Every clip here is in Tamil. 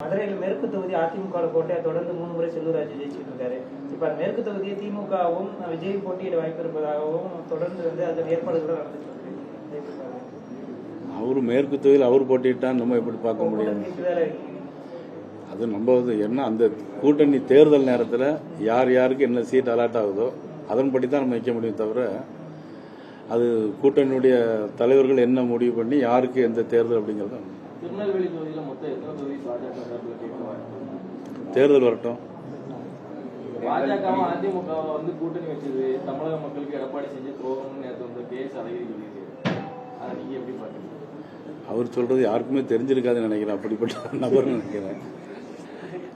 மதுரையில் மேற்கு தொகுதி அதிமுக கோட்டையை தொடர்ந்து 3 முறை செல்லூராஜ் ஜெயிச்சுட்டு இருக்காரு. இப்ப மேற்கு தொகுதியை திமுகவும் விஜய் போட்டியிட வாய்ப்பு இருப்பதாகவும் தொடர்ந்து அதன் ஏற்பாடுகள் நடந்துட்டு இருக்கு. அவரு மேற்கு தொகுதியில் அவர் போட்டிட்டா நம்ம எப்படி பார்க்க முடியும்? அது நம்ம என்ன அந்த கூட்டணி தேர்தல் நேரத்தில் யார் யாருக்கு என்ன சீட் அலாட் ஆகுதோ அதன்படி தான் நம்ம வைக்க முடியும் தவிர அது கூட்டணியுடைய தலைவர்கள் என்ன முடிவு பண்ணி யாருக்கு எந்த தேர்தல் அப்படிங்கிறது திருநெல்வேலி தொகுதியில் மொத்தம் எத்தனை தொகுதி பாஜக தேர்தல் வரட்டும். பாஜகவும் அதிமுக கூட்டணி வச்சது தமிழக மக்களுக்கு எடப்பாடி செஞ்ச துரோகம்னு நேற்று கேஸ் அழகிரி சொல்லியிருக்காரு. அதை நீங்க எப்படி பாக்குறீங்க? அவர் சொல்றது யாருக்குமே தெரிஞ்சிருக்காதுன்னு நினைக்கிறேன். அப்படிப்பட்ட நபர்னு நினைக்கிறேன்.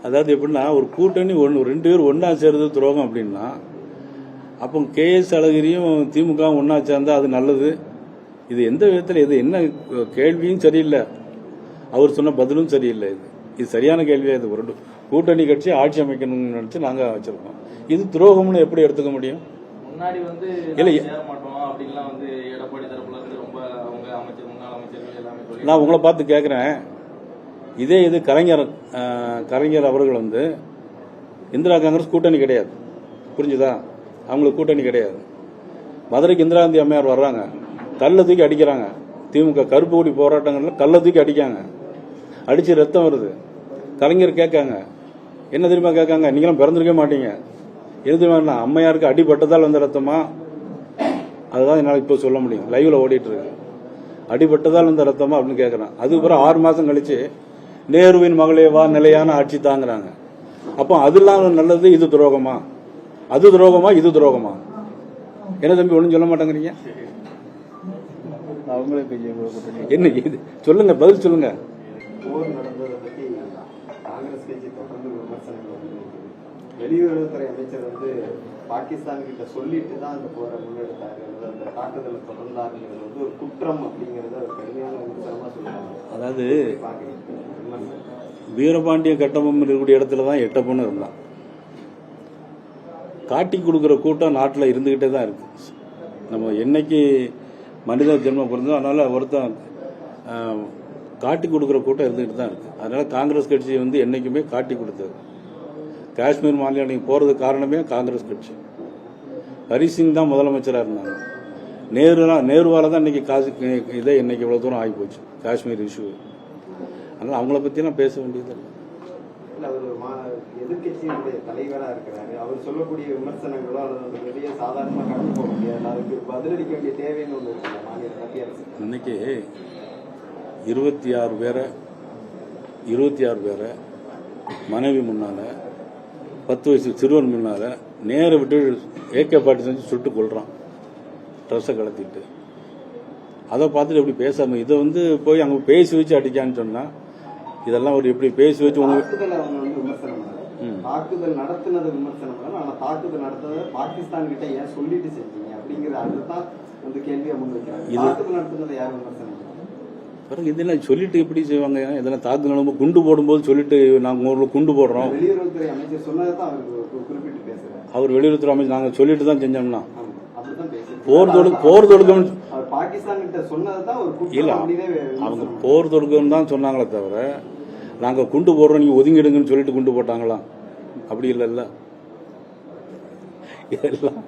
அதாவது எப்படின்னா ஒரு கூட்டணி 2 பேர் ஒன்னா சேர்றது துரோகம் அப்படின்னா அப்போ கேஎஸ் அழகிரியும் திமுக ஒன்னா சேர்ந்தா அது நல்லது. இது எந்த விதத்தில் இது என்ன கேள்வியும் சரியில்லை, அவர் சொன்ன பதிலும் சரியில்லை. இது சரியான கேள்வியா? இது ஒரு கூட்டணி கட்சி ஆட்சி அமைக்கணும்னு நினைச்சு நாங்க வச்சிருக்கோம். இது துரோகம்னு எப்படி எடுத்துக்க முடியும்? முன்னாடி சேர மாட்டோம் அப்படின்லாம் எடப்பாடி தரப்புல இருந்து ரொம்ப அவங்க அமைச்சர் முன்னாள் அமைச்சர்கள் எல்லாமே நான் உங்களை பார்த்து கேட்கிறேன். இதே இது கலைஞர் அவர்கள் இந்திரா காங்கிரஸ் கூட்டணி கிடையாது, புரிஞ்சுதா? அவங்களுக்கு கூட்டணி கிடையாது. மதுரைக்கு இந்திரா காந்தி அம்மையார் வர்றாங்க, கல்ல தூக்கி அடிக்கிறாங்க. திமுக கருப்பு கொடி போராட்டங்கள்ல கல்ல தூக்கி அடிக்காங்க, அடிச்சு ரத்தம் வருது. கலைஞர் கேட்காங்க, என்ன தெரியுமா கேட்காங்க? நீங்களும் பிறந்திருக்க மாட்டீங்க, எது தெரியுமா அம்மையாருக்கு அடிபட்டதால் வந்த ரத்தமா? அதுதான் என்னால் இப்போ சொல்ல முடியும். லைவ்ல ஓடிட்டு இருக்கு. அடிபட்டதால் வந்த ரத்தமா அப்படின்னு கேட்கறான். அதுக்கப்புறம் 6 மாசம் கழிச்சு நேருவின் மகளே வா நிலையான ஆட்சி தாங்குறாங்க. அப்போ அதெல்லாம் நல்லது, இது துரோகமா? அது துரோகமா இது துரோகமா? என்ன தம்பி ஒன்றும் சொல்ல மாட்டேங்கிறீங்க? அவங்களே என்ன இது சொல்லுங்க, பதில் சொல்லுங்க. போர் நடந்ததை பத்தி காங்கிரஸ் கட்சி தொடர்ந்து விமர்சனங்கள் வெளியுறவுத்துறை அமைச்சர் பாகிஸ்தான் கிட்ட சொல்லிட்டு தான் அந்த போரை முன்னெடுத்தாரு, அந்த தாக்குதலை தொடர்ந்தாருங்கிறது ஒரு குற்றம் அப்படிங்கறத கடுமையான விமர்சனமா சொல்றாங்க. அதாவது வீரபாண்டிய கட்டபொம்மன் இருக்கக்கூடிய இடத்துலதான் எட்டப்பொண்ணு இருந்தான். காட்டி கொடுக்குற கூட்டம் நாட்டில் இருந்துகிட்டே தான் இருக்கு. நம்ம என்னைக்கு மனித ஜென்மம் பிறந்தோம், அதனால ஒருத்தன் காட்டி கொடுக்குற கூட்டம் இருந்துகிட்டு தான் இருக்கு. அதனால காங்கிரஸ் கட்சி என்னைக்குமே காட்டி கொடுத்தது. காஷ்மீர் மாநிலம் போறதுக்கு காரணமே காங்கிரஸ் கட்சி. ஹரிசிங் தான் முதலமைச்சராக இருந்தாங்க. நேருவால தான் இன்னைக்கு இதே இன்னைக்கு இவ்வளவு தூரம் ஆகி போச்சு காஷ்மீர் இஷ்யூ. அதனால அவங்கள பத்திலாம் பேச வேண்டியது. எதிர்கட்சியினுடைய தலைவரா இருக்கிறாரு, அவர் சொல்லக்கூடிய விமர்சனங்களோ அல்லது வெளியே சாதாரணமா கடந்து போக முடியாது, அதுக்கு பதிலளிக்க வேண்டிய தேவைன்னு ஒன்று இருக்கு மாநில மத்திய அரசு. இன்னைக்கு 26 பேரை மனைவி முன்னால 10 வயசு சிறுவன் முன்னால நேர விட்டு AK-47 சுட்டு கொள்றான், ட்ரெஸ்ஸை கலத்திட்டு. அதை பார்த்துட்டு எப்படி பேசாம இதை போய் அங்க பேசி வச்சு அடிக்கான்னு சொன்னா இதெல்லாம் ஒரு எப்படி பேசி வச்சு தாக்குதல் நடத்தினது விமர்சனம் பண்ணல, ஆனா தாக்குதல் நடத்தத பாகிஸ்தான் கிட்ட ஏன் சொல்லிட்டு செஞ்சீங்க அப்படிங்கிற அதுதான் கேள்வியா முன்வைக்கிறாங்க. தாக்குதல் நடத்தினதை யார் விமர்சனம் பாருங்க, இதெல்லாம் சொல்லிட்டு எப்படி செய்வாங்க? இதெல்லாம் தாக்குதல் குண்டு போடும்போது சொல்லிட்டு நாங்க ஊர்ல குண்டு போடுறோம். வெளியுறவுத்துறை அமைச்சர் சொன்னதான் அவர் குறிப்பிட்டு பேசுறாரு. அவர் வெளியுறவுத்துறை அமைச்சர் நாங்க சொல்லிட்டு தான் செஞ்சோம்னா போர் தொடுக்கம் பாகிஸ்தான் கிட்ட சொன்னதான் ஒரு இல்ல, அவங்க போர் தொடுக்கம் தான் சொன்னாங்களே தவிர நாங்க குண்டு போடுறோம் நீங்க ஒதுங்கிடுங்கன்னு சொல்லிட்டு குண்டு போட்டாங்களா? அப்படி இல்லைல்ல. இதெல்லாம்